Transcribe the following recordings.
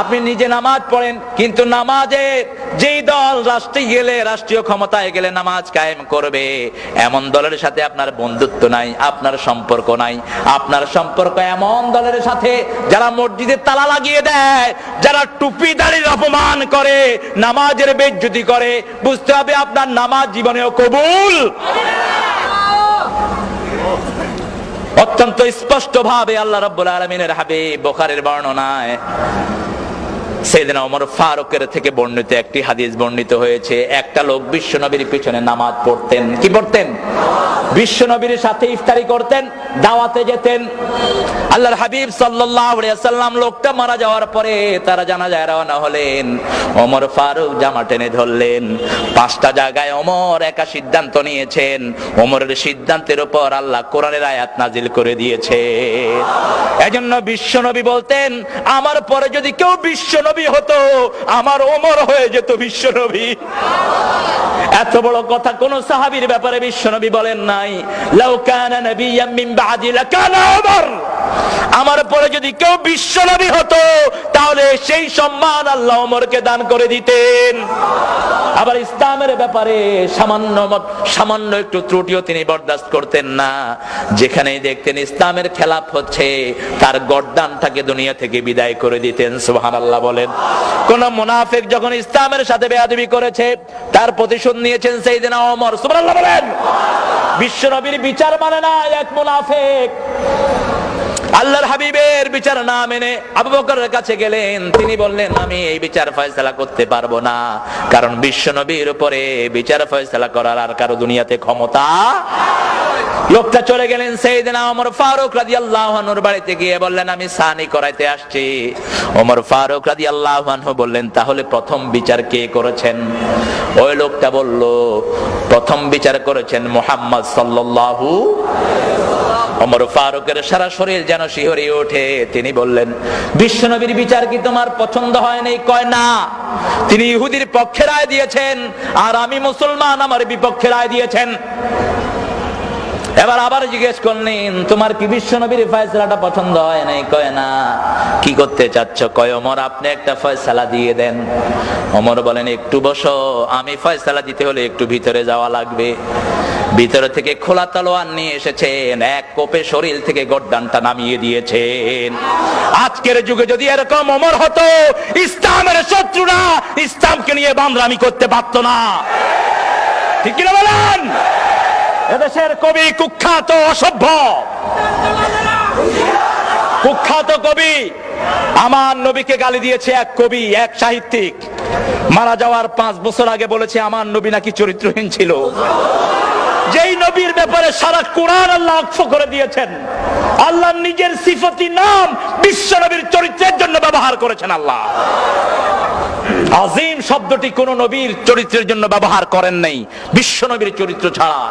আপনি নিজে নামাজ পড়েন, কিন্তু নামাজে যেই দল রাষ্ট্রে গেলে, রাষ্ট্রীয় ক্ষমতায় গেলে নামাজ কায়েম করবে, এমন দলের সাথে আপনার বন্ধুত্ব নাই, আপনার সম্পর্ক নাই। আপনার সম্পর্ক এমন দলের সাথে যারা মসজিদে তালা লাগিয়ে দেয়, যারা টুপি দাড়ির অপমান করে, নামাজের বেইজ্জতি করে। বুঝতে হবে আপনার নামাজ জীবনেও কবুল। অত্যন্ত স্পষ্ট ভাবে আল্লাহ রাব্বুল আলামিনের হাবিব বুখারীর বর্ণনায় সাইয়েদনা ওমর ফারুকের থেকে বর্ণিত একটি হাদিস বর্ণিত হয়েছে। একটা লোক বিশ্বনবীর পিছনে নামাজ পড়তেন। কি পড়তেন? বিশ্বনবীর সাথে ইফতারি করতেন, দাওয়াতে যেতেন। আল্লাহর হাবিব সাল্লাল্লাহু আলাইহি ওয়াসাল্লাম লোকটা মারা যাওয়ার পরে তারা জানাজায় রওনা হলেন। ওমর ফারুক জামা টেনে ধরলেন। 5টা জায়গায় ওমর একা সিদ্ধান্ত নিয়েছেন। ওমরের সিদ্ধান্তের উপর আল্লাহ কোরআনের আয়াত নাজিল করে দিয়েছে। এজন্য বিশ্বনবী বলতেন, আমার পরে যদি কেউ বিশ্বনবী হতো, আমার ওমর হয়ে যেত বিশ্বনবী। এত বড় কথা কোন সাহাবীর ব্যাপারে বিশ্বনবী বলেন নাই। লাউ কানা নাবিয়্যাম মিন বাদি লাকানা ওমর। আমার পরে যদি কেউ বিশ্বনবী হতো, তাহলে সেই সম্মান আল্লাহ ওমরকে দান করে দিতেন। আবার ইসলামের ব্যাপারে সামান্য একটু ত্রুটিও তিনি বরদাস্ত করতেন না। যেখানেই দেখতেন ইসলামের খেলাফ হচ্ছে, তার গর্দানটাকে দুনিয়া থেকে বিদায় করে দিতেন। সুবহানাল্লাহ বলেন। কোন মুনাফিক যখন ইসলামের সাথে বেয়াদবি করেছে, তার প্রতিশোধ নিয়েছেন সাইয়েদনা ওমর। সুবহানাল্লাহ বলেন। বিশ্বনবীর বিচার মানে না এক মুনাফিক। আল্লাহর হাবিবের বিচার না মেনে আবু বকরের কাছে গেলেন। তিনি বললেন, আমি এই বিচার ফয়সালা করতে পারবো না, কারণ বিশ্বনবীর উপরে বিচার ফয়সালা করার আর কারো দুনিয়াতে ক্ষমতা। লোকটা চলে গেলেন সাইয়েদনা ওমর ফারুক রাদিয়াল্লাহু আনহুর বাড়িতে গিয়ে বললেন, আমি সানি করাইতে আসছি। ওমর ফারুক রাদিয়াল্লাহু আনহু বললেন, তাহলে প্রথম বিচার কে করেছেন? ওই লোকটা বলল, প্রথম বিচার করেছেন মুহাম্মদ সাল্লাল্লাহু। ওমর ফারুকের সারা শরীর যেন শিহরিয়ে ওঠে। তিনি বললেন, বিশ্বনবীর বিচার কি তোমার পছন্দ হয় নাই? কয় না। তিনি ইহুদির পক্ষে রায় দিয়েছেন, আর আমি মুসলমান, আমার বিপক্ষে রায় দিয়েছেন। এবার আবার জিজ্ঞেস করলেন, তোমার কি বিশ্বনবীর ফয়সালাটা পছন্দ হয় নাই? কয় না। কি করতে চাচ্ছ? কয়, ওমর আপনি একটা ফয়সালা দিয়ে দেন। ওমর বলেন, একটু বসো, আমি ফয়সালা দিতে হলে একটু ভিতরে যাওয়া লাগবে। ভিতরে থেকে খোলা তলোয়ার নিয়ে এসেছেন, এক কোপে শরীর থেকে গর্দানটা নামিয়ে দিয়েছেন। আজকের যুগে যদি এরকম ওমর হতো, ইসলামের শত্রুরা ইসলামকে নিয়ে বান্দরামি করতে পারত না। ঠিক কিনা বলেন? এদেশের কবি কুখ্যাত অসভ্য, কুখ্যাত কবি, আমার নবীকে গালি দিয়েছে এক কবি, এক সাহিত্যিক। মারা যাওয়ার 5 বছর আগে বলেছে আমার নবী নাকি চরিত্রহীন ছিল। যেই নবীর ব্যাপারে সারা কোরআন আল্লাহ অক্ষ করে দিয়েছেন। আল্লাহ নিজের সিফতি নাম বিশ্ব নবীর চরিত্রের জন্য ব্যবহার করেছেন। আল্লাহ আজিম শব্দটি কোন নবীর চরিত্রের জন্য ব্যবহার করেন নাই, বিশ্ব নবীর চরিত্র ছাড়া।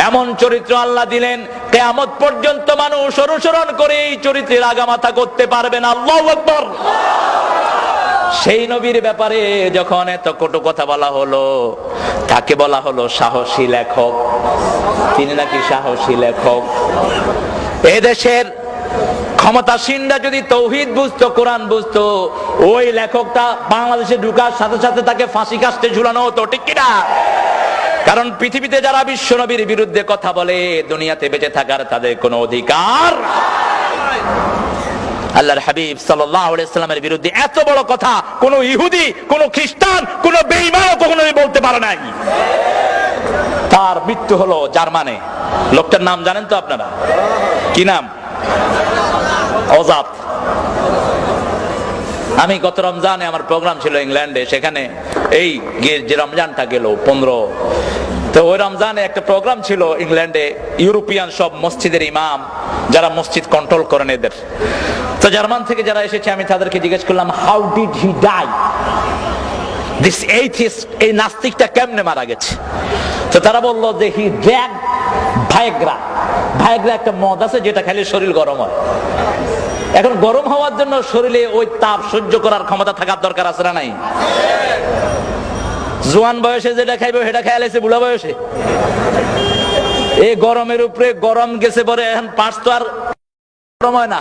এমন চরিত্র আল্লাহ দিলেন, কিয়ামত পর্যন্ত মানুষ অনুসরণ করে এই চরিত্রের আগামাথা করতে পারবে না। আল্লাহু আকবার। সেই নবীর ব্যাপারে যখন এত কটু কথা বলা হলো, তাকে বলা হলো সাহসী লেখক। তিনি নাকি সাহসী লেখক। এদেশের ক্ষমতাসীনরা যদি তৌহিদ বুঝতো, কোরআন বুঝতো, ওই লেখকটা বাংলাদেশে ঢুকার সাথে সাথে তাকে ফাঁসি কাস্টে ঝুলানো হতো। ঠিক কিনা? কারণ পৃথিবীতে যারা বিশ্ব নবীর বিরুদ্ধে কথা বলে, দুনিয়াতে বেঁচে থাকার তাদের কোনো অধিকার। আল্লাহর হাবিব সাল্লাল্লাহু আলাইহি ওয়াসাল্লামের বিরুদ্ধে এত বড় কথা কোন ইহুদি, কোন খ্রিস্টান, কোন বেঈমান কখনোই বলতে পারে নাই। তার মৃত্যু হলো জার্মানে। লোকটার নাম জানেন তো আপনারা? কি নাম? অজাত। আমি গত রমজানে আমার প্রোগ্রাম ছিল ইংল্যান্ডে, সেখানে এই যে রমজানটা গেল 15, তো ওই রমজানে একটা প্রোগ্রাম ছিল ইংল্যান্ডে। ইউরোপিয়ান সব মসজিদের ইমাম, যারা মসজিদ কন্ট্রোল করেন এদের। তো জার্মান থেকে যারা এসেছে, আমি তাদেরকে জিজ্ঞেস করলাম, how did he die? This atheist, এই নাস্তিকটা কেমনে মারা গেছে? তো তারা বললো যে হি ড্রাগ ভায়াগ্রা। ভায়াগ্রা একটা মদ আছে যেটা খেলে শরীর গরম হয়। এখন গরম হওয়ার জন্য শরীরে ওই তাপ সহ্য করার ক্ষমতা থাকার দরকার আছে না নাই? জোয়ান বয়সে যেটা খাইবে সেটা খেয়ালেছে বুড়া বয়সে। এই গরমের উপরে গরম গেছে পরে এখন পাঁচ তো আর গরম হয় না।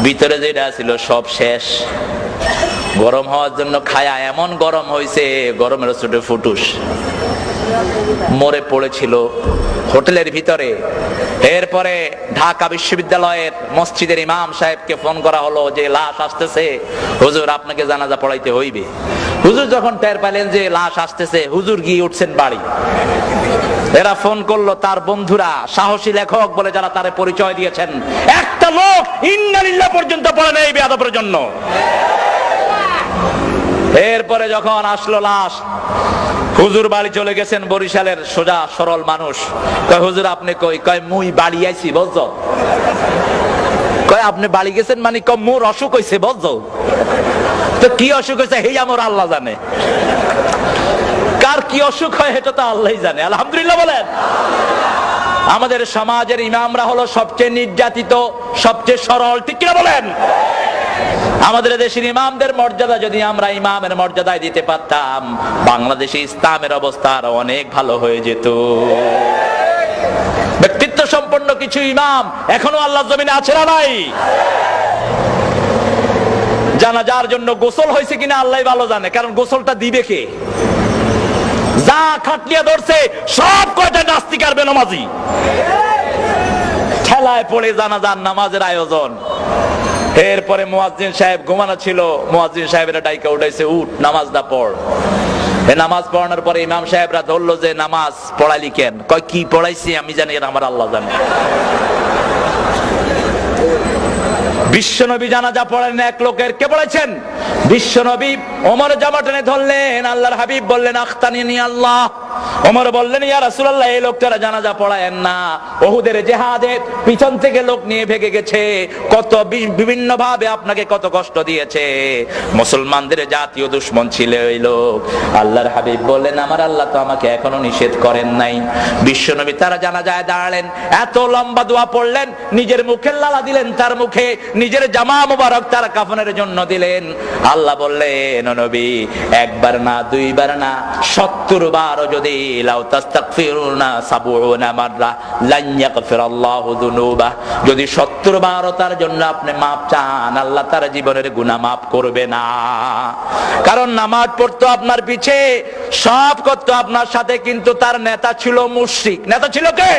ভিতরে যেটা ছিল সব শেষ। গরম হওয়ার জন্য খায়া এমন গরম হয়েছে, গরমের ছোটে ফুটুস মরে পড়েছিল হোটেলের ভিতরে। এরপরে ঢাকা বিশ্ববিদ্যালয়ের মসজিদের ইমাম সাহেবকে ফোন করা হলো যে লাশ আসতেছে, হুজুর আপনাকে জানাজা পড়াইতে হইবে। হুজুর যখন টের পেলেন যে লাশ আসতেছে, হুজুর গিয়ে উঠছেন বাড়ি। এরা ফোন করলো তার বন্ধুরা, সাহসী লেখক বলে যারা তারে পরিচয় দিয়েছেন, একটা লোক ইন্না লিল্লাহ পর্যন্ত পড়ে নেই বেয়াদবের জন্য। এরপরে যখন আসলো লাশ, হুজুর বাড়ি চলে গেছেন, বরিশালের সোজা সরল মানুষ। কয় হুজুর আপনি কই? কয় মুই বাড়ি আইছি বুঝছো। কয় আপনি বাড়ি গেছেন মানে? কয় মোর অসুখ হইছে বুঝছো। তো কি অসুখ হয়েছে হেই আমার আল্লাহ জানে, কার কি অসুখ হয় এটা তো আল্লাহই জানে। আলহামদুলিল্লাহ বলেন। আমাদের সমাজের ইমামরা হলো সবচেয়ে নির্যাতিত, সবচেয়ে সরল, ঠিক কিনা বলেন? আমাদের দেশের ইমামদের মর্যাদা যদি আমরা ইমামের মর্যাদায় দিতে পারতাম, বাংলাদেশে ইসলামের অবস্থা আরো অনেক ভালো হয়ে যেত। ব্যক্তিত্ব সম্পন্ন কিছু ইমাম এখনো আল্লাহর জমিনে আছে না নাই? জানাজার জন্য গোসল হয়েছে কিনা আল্লাহ ভালো জানে, কারণ গোসলটা দিবে কে? যা খাটলিয়া ধরছে সব কয়টা নাস্তিক আর বেনামাজি, ঠেলায় পড়ে জানাজার নামাজের আয়োজন। এরপরে মুয়াজ্জিন সাহেব ঘুমানো ছিল, মুয়াজ্জিন সাহেবেরা ডাইকা উঠাইছে, উঠ নামাজটা পড়। নামাজ পড়ানোর পরে ইমাম সাহেবরা ধরলো যে নামাজ পড়ালি কেন? কয় কি পড়াইছি আমি জানি, আমার আল্লাহ জানে। বিশ্বনবী জানাজা পড়েন এক লোকের, কে পড়েছেন? বিশ্বনবী। ওমর জামা টেনে ধরলেন, আল্লাহর হাবিব বললেন আখতানিনি আল্লাহ। ওমর বললেন ইয়া রাসূলুল্লাহ, এই লোকটারা জানাজা পড়ায়েন না। ওহুদের জিহাদে পিছন থেকে লোক নিয়ে ভেগে গেছে, কত বিভিন্ন ভাবে আপনাকে কত কষ্ট দিয়েছে, মুসলমানদের জাতীয় দুশমন ছিল এই লোক। আল্লাহর হাবিব বললেন আমার আল্লাহ তো আমাকে এখনো নিষেধ করেন নাই। বিশ্বনবী তারা জানাজায় দাঁড়ালেন, এত লম্বা দোয়া পড়লেন, নিজের মুখের লালা দিলেন তার মুখে, নিজের জামা মুবারক তার কাফনের জন্য দিলেন। আল্লাহ বললেন নবী, একবার না দুইবার না 70 বার যদি লাউ তাস্তাগফিরুনা 70 মাররা লান ইয়াগফিরাল্লাহু যুনুবা, যদি 70 বার তার জন্য আপনি মাপ চান, আল্লাহ তার জীবনের গুনাহ মাফ করবে না। কারণ নামাজ পড়তো আপনার পিছে, সব করতো আপনার সাথে, কিন্তু তার নেতা ছিল মুশরিক। নেতা ছিল কে?